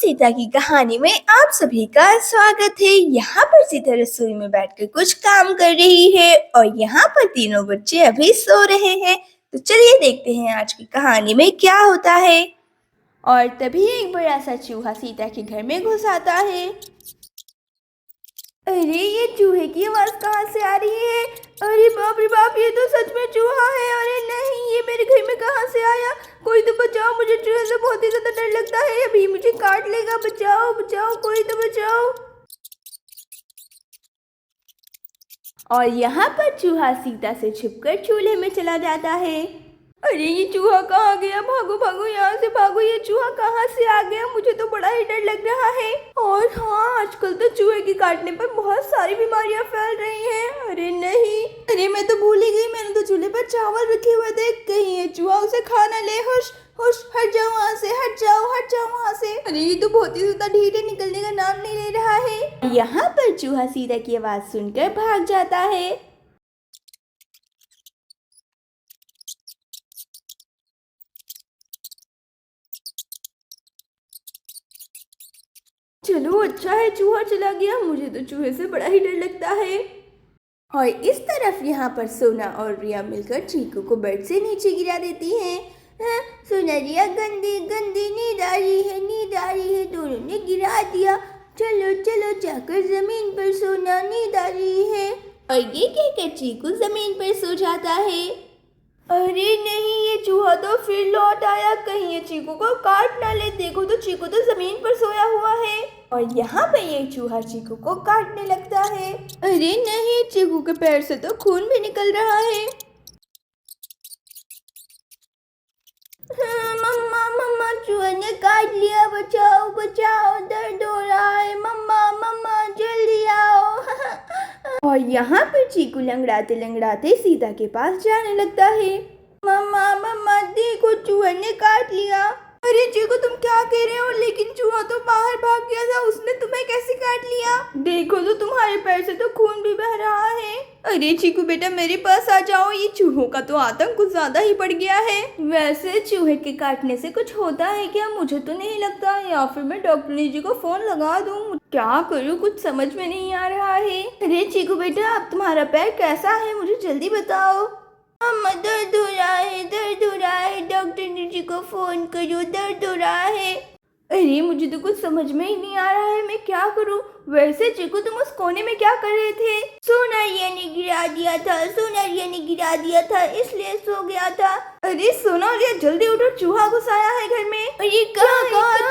सीता की कहानी में आप सभी का स्वागत है। यहाँ पर सीता रसोई में बैठकर कुछ काम कर रही है और यहाँ पर तीनों बच्चे अभी सो रहे हैं। तो चलिए देखते हैं आज की कहानी में क्या होता है। और तभी एक बड़ा सा चूहा सीता के घर में घुस आता है। अरे ये चूहे की आवाज कहाँ से आ रही है? अरे बाप रे बाप, ये तो सच में चूहा है। अरे नहीं, ये मेरे घर में कहाँ से आया? कोई तो बचाओ, मुझे चूहे से बहुत ही ज्यादा डर लगता है, अभी मुझे काट लेगा। बचाओ बचाओ, कोई तो बचाओ। और यहाँ पर चूहा सीता से छिपकर चूल्हे में चला जाता है। अरे ये चूहा कहाँ गया? भागो भागो, यहाँ से भागो। ये चूहा कहाँ से आ गया? मुझे तो बड़ा ही डर लग रहा है। और हाँ, आजकल तो चूहे के काटने पर बहुत सारी बीमारियां फैल रही हैं। अरे नहीं, अरे मैं तो भूल ही गई, मैंने तो चूल्हे पर चावल रखे हुए थे। कहीं ये चूहा उसे खा ना ले। हुश हुश, हट जाओ वहाँ से, हट जाओ वहाँ से। अरे ये तो बहुत ही ज्यादा ढीठ, निकलने का नाम नहीं ले रहा है। यहाँ पर चूहा सीता की आवाज सुनकर भाग जाता है। चलो अच्छा है चूहा चला गया, मुझे तो चूहे से बड़ा ही डर लगता है। और इस तरफ यहाँ पर सोना और रिया मिलकर चीकू को बेड से नीचे गिरा देती हैं। हाँ, सोना रिया गंदी गंदी नींद आ रही है, दोनों ने गिरा दिया। चलो चलो जाकर जमीन पर सोना, नींद आ रही है। और ये कहकर चीकू जमीन पर सो जाता है। अरे नहीं, ये चूहा तो फिर लौट आया, कहीं ये चीकू को काट ना ले। देखो तो चीकू तो जमीन पर सोया हुआ है और यहाँ पे ये चूहा चीकू को काटने लगता है। अरे नहीं, चीकू के पैर से तो खून भी निकल रहा है। हाँ, मम्मा मम्मा, चूहे ने काट लिया, बचाओ बचाओ, दर्द हो रहा है। मम्मा मम्मा जल्दी आओ। और यहाँ पर चीकू लंगड़ाते लंगड़ाते सीता के पास जाने लगता है। मम्मा मम्मा देखो, चूहे ने काट लिया। अरे चीकू तुम क्या कह रहे हो? लेकिन चूहा तो बाहर भाग गया था, उसने तुम्हें कैसे काट लिया? देखो तो तुम्हारे पैर से तो खून भी बह रहा है। अरे चीकू बेटा मेरे पास आ जाओ, ये चूहों का तो आतंक कुछ ज्यादा ही बढ़ गया है। वैसे चूहे के काटने से कुछ होता है क्या? मुझे तो नहीं लगता, या फिर मैं डॉक्टर जी को फोन लगा दूं। क्या करूं, कुछ समझ में नहीं आ रहा है। अरे चीकू बेटा, अब तुम्हारा पैर कैसा है? मुझे जल्दी बताओ। मम्मा दर्द हो रहा है, डॉक्टर जी को फोन करो, दर्द हो रहा है। अरे मुझे तो कुछ समझ में ही नहीं आ रहा है, मैं क्या करूं। वैसे चीकू तुम उस कोने में क्या कर रहे थे? सोनारिया ने गिरा दिया था, इसलिए सो गया था। अरे सोनारिया जल्दी उठो, चूहा घुस आया है घर में। अरे कहाँ चूहा पर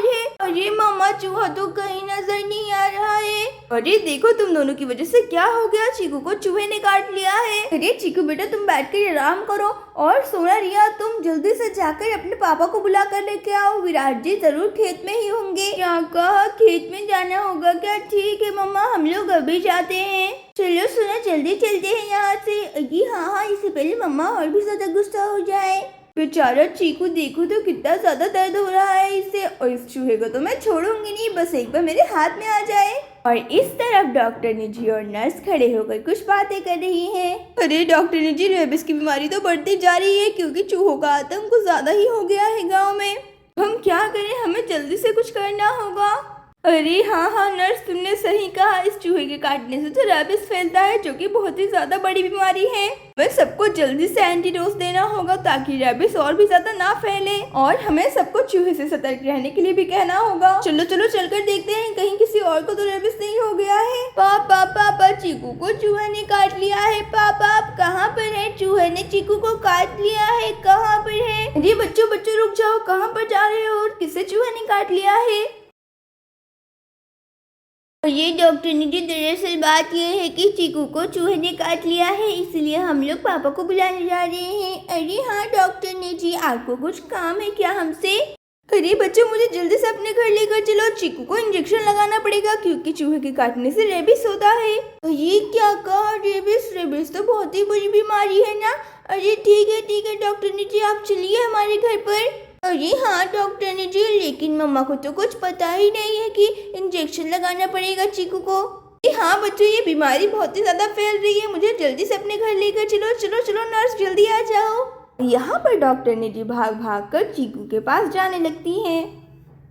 है? अरे मामा चूहा तो कहीं नजर नहीं आ रहा है। अरे देखो, तुम दोनों की वजह से क्या हो गया, चीकू को चूहे ने काट लिया है। अरे चीकू बेटा तुम बैठकर आराम करो, और सोनारिया तुम जल्दी से जाकर अपने पापा को बुला कर लेके आओ, विराट जी जरूर खेत में ही होंगे। क्या कहा, खेत में जाना होगा क्या? ठीक है मम्मा, हम लोग अभी जाते हैं। चलो सुना, जल्दी चलते हैं यहाँ से। अरे हाँ, इससे पहले मम्मा और भी ज्यादा गुस्सा हो जाए। बेचारा चीकू, देखो तो कितना ज्यादा दर्द हो रहा है इसे, और इस चूहे को तो मैं छोड़ूंगी नहीं, बस एक बार मेरे हाथ में आ जाए। और इस तरफ डॉक्टर निजी और नर्स खड़े होकर कुछ बातें कर रही हैं। अरे डॉक्टर निजी, रेबिस की बीमारी तो बढ़ती जा रही है, क्योंकि चूहों का आतंक कुछ ज्यादा ही हो गया है गाँव में। हम क्या करें, हमें जल्दी से कुछ करना होगा। अरे हाँ नर्स, तुमने सही कहा, इस चूहे के काटने से तो रेबिस फैलता है, जो कि बहुत ही ज्यादा बड़ी बीमारी है। बस सबको जल्दी से एंटीडोज देना होगा ताकि रेबिस और भी ज्यादा ना फैले, और हमें सबको चूहे से सतर्क रहने के लिए भी कहना होगा। चलो चलो चलकर देखते हैं, कहीं किसी और को तो रेबिस नहीं हो गया है। पापा चीकू को चूहे ने काट लिया है। पापा आप कहाँ पर है? चूहे ने चीकू को काट लिया है, कहाँ पर है? अरे बच्चों रुक जाओ, कहाँ पर जा रहे हो? किसे चूहे ने काट लिया है? ये डॉक्टर निजी, दरअसल बात ये है कि चीकू को चूहे ने काट लिया है, इसलिए हम लोग पापा को बुलाने जा रहे हैं। अरे हाँ डॉक्टर निजी, आपको कुछ काम है क्या हमसे? अरे बच्चों, मुझे जल्दी से अपने घर लेकर चलो, चीकू को इंजेक्शन लगाना पड़ेगा, क्योंकि चूहे के काटने से रेबिस होता है। ये क्या कहा, रेबिस तो बहुत ही बुरी बीमारी है ना। अरे ठीक है डॉक्टर निजी, आप चलिए हमारे घर पर। अरे हाँ डॉक्टर ने जी, लेकिन मम्मा को तो कुछ पता ही नहीं है कि इंजेक्शन लगाना पड़ेगा चीकू को। हाँ बच्चों, ये बीमारी बहुत ही ज्यादा फैल रही है, मुझे जल्दी से अपने घर लेकर चलो। चलो नर्स, जल्दी आ जाओ। यहाँ पर डॉक्टर ने जी भाग भाग कर चीकू के पास जाने लगती हैं।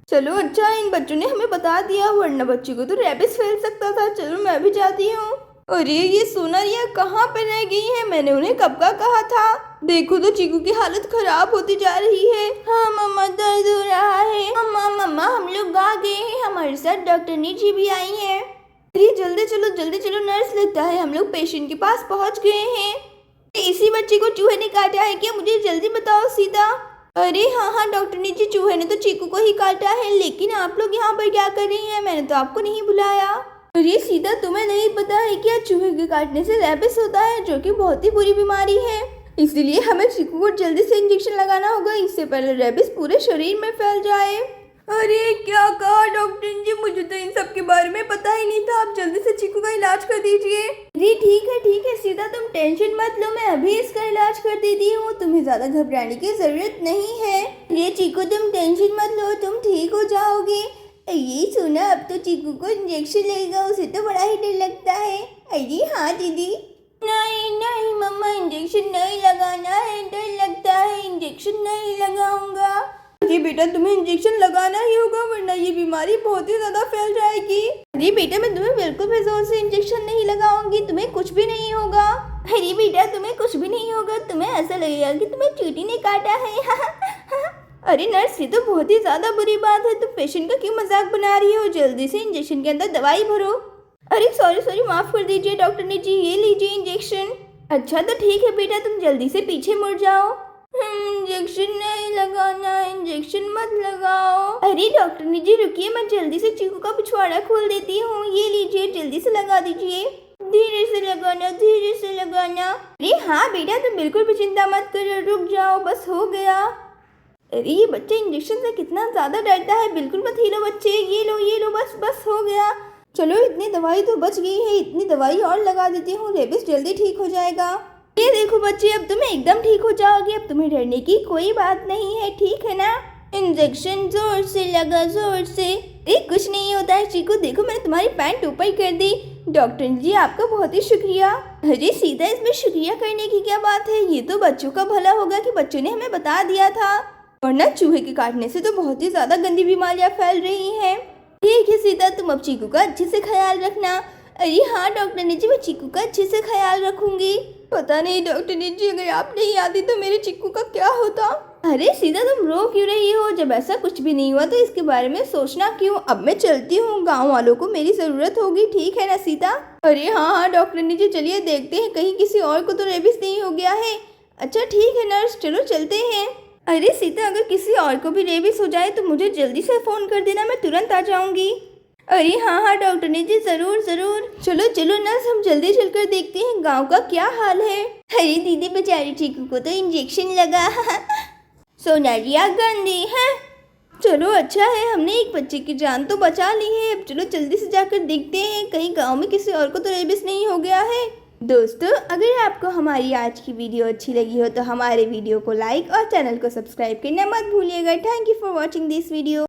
चलो अच्छा इन बच्चों ने हमें बता दिया, वरना बच्चे को तो रेबिस फैल सकता था। चलो मैं भी जाती हूँ। अरे ये सोनारिया कहाँ पे रह गई है? मैंने उन्हें कब का कहा था। देखो तो चीकू की हालत खराब होती जा रही है। हाँ मम्मा दर्द हो रहा है। मम्मा हम लोग आ गए हैं, हमारे साथ डॉक्टर नीची भी आई है। अरे जल्दी चलो नर्स, लगता है हम लोग पेशेंट के पास पहुँच गए हैं। इसी बच्चे को चूहे ने काटा है क्या? मुझे जल्दी बताओ सीधा। अरे हाँ डॉक्टर नीचे, चूहे ने तो चीकू को ही काटा है, लेकिन आप लोग यहाँ पर क्या कर रही हैं? मैंने तो आपको नहीं बुलाया। अरे सीधा तुम्हें नहीं पता है क्या? चूहे के काटने से रेबिस होता है, जो कि बहुत ही बुरी बीमारी है। इसलिए हमें चीकू को जल्दी से इंजेक्शन लगाना होगा, इससे पहले रेबिस पूरे शरीर में फैल जाए। अरे क्या कहा डॉक्टर जी? मुझे तो इन सब के बारे में पता ही नहीं था। आप जल्दी से चीकू का इलाज कर दीजिए। अरे ठीक है सीधा, तुम टेंशन मत लो, मैं अभी इसका इलाज कर देती हूँ। तुम्हें ज्यादा घबराने की जरूरत नहीं है। ये चीकू तुम टेंशन मत लो, तुम ठीक हो जाओगे। ये सुना, अब तो चीकू को इंजेक्शन लगेगा, उसे तो बड़ा ही डर लगता है। अरे हाँ दीदी। नहीं मम्मा, इंजेक्शन नहीं लगाना है, डर लगता है, इंजेक्शन नहीं लगाऊंगा। ये बेटा तुम्हें इंजेक्शन लगाना ही होगा, वरना ये बीमारी बहुत ही ज्यादा फैल जाएगी। अरे बेटा मैं तुम्हें बिल्कुल भी जोर से इंजेक्शन नहीं लगाऊंगी, तुम्हें कुछ भी नहीं होगा। अरे बेटा तुम्हें कुछ भी नहीं होगा, तुम्हें ऐसा लगेगा कि तुम्हें चींटी ने काटा है। अरे नर्स, ये तो बहुत ही ज्यादा बुरी बात है, तुम पेशेंट का क्यों मजाक बना रही हो? जल्दी से इंजेक्शन के अंदर दवाई भरो। अरे सॉरी माफ कर दीजिए डॉक्टर ने जी, ये लीजिए इंजेक्शन। अच्छा तो ठीक है बेटा, तुम जल्दी से पीछे मुड़ जाओ। इंजेक्शन नहीं लगाना, इंजेक्शन मत लगाओ। अरे डॉक्टर ने जी रुकिए, मैं जल्दी से चीकू का पिछवाड़ा खोल देती हूँ। ये लीजिए, जल्दी से लगा दीजिए। धीरे से लगाना। अरे हाँ बेटा तुम बिल्कुल भी चिंता मत करो, रुक जाओ, बस हो गया। अरे ये बच्चे इंजेक्शन से कितना ज्यादा डरता है। बिल्कुल मत हिलो बच्चे, ये लो बस हो गया। चलो इतनी दवाई तो बच गई है, इतनी दवाई और लगा देती हूँ, रेबिस जल्दी ठीक हो जाएगा। ये देखो बच्चे, अब तुम्हें एकदम ठीक हो जाओगे, अब तुम्हें डरने की कोई बात नहीं है, ठीक है ना? इंजेक्शन जोर से लगा, जोर से। कुछ नहीं होता है चीकू, देखो मैंने तुम्हारी पैंट ऊपर कर दी। डॉक्टर जी आपका बहुत ही शुक्रिया। अरे सीधा इसमें शुक्रिया करने की क्या बात है? ये तो बच्चों का भला होगा कि बच्चों ने हमें बता दिया था, वरना चूहे के काटने से तो बहुत ही ज्यादा गंदी बीमारियां फैल रही हैं। ठीक है सीता, तुम अब चीकू का अच्छे से ख्याल रखना। अरे हाँ डॉक्टर ने जी, मैं चीकू का अच्छे से ख्याल रखूंगी। पता नहीं डॉक्टर ने जी, अगर आप नहीं आती तो मेरे चीकू का क्या होता। अरे सीता तुम रो क्यों रही हो? जब ऐसा कुछ भी नहीं हुआ तो इसके बारे में सोचना क्यों? अब मैं चलती हूँ, गाँव वालों को मेरी जरूरत होगी, ठीक है ना सीता? अरे हाँ डॉक्टर ने जी, चलिए देखते हैं कहीं किसी और को तो रेबिस नहीं हो गया है। अच्छा ठीक है नर्स, चलो चलते हैं। अरे सीता, अगर किसी और को भी रेबिस हो जाए तो मुझे जल्दी से फ़ोन कर देना, मैं तुरंत आ जाऊंगी। अरे हाँ डॉक्टर ने जी, ज़रूर। चलो नर्स, हम जल्दी चलकर देखते हैं गांव का क्या हाल है। अरे दीदी बेचारी चीकू को तो इंजेक्शन लगा। सोनारिया गंदी है। चलो अच्छा है, हमने एक बच्चे की जान तो बचा ली है। अब चलो जल्दी से जाकर देखते हैं कहीं गाँव में किसी और को तो रेबिस नहीं हो गया है। दोस्तों, अगर आपको हमारी आज की वीडियो अच्छी लगी हो तो हमारे वीडियो को लाइक और चैनल को सब्सक्राइब करना मत भूलिएगा। Thank you for watching this video.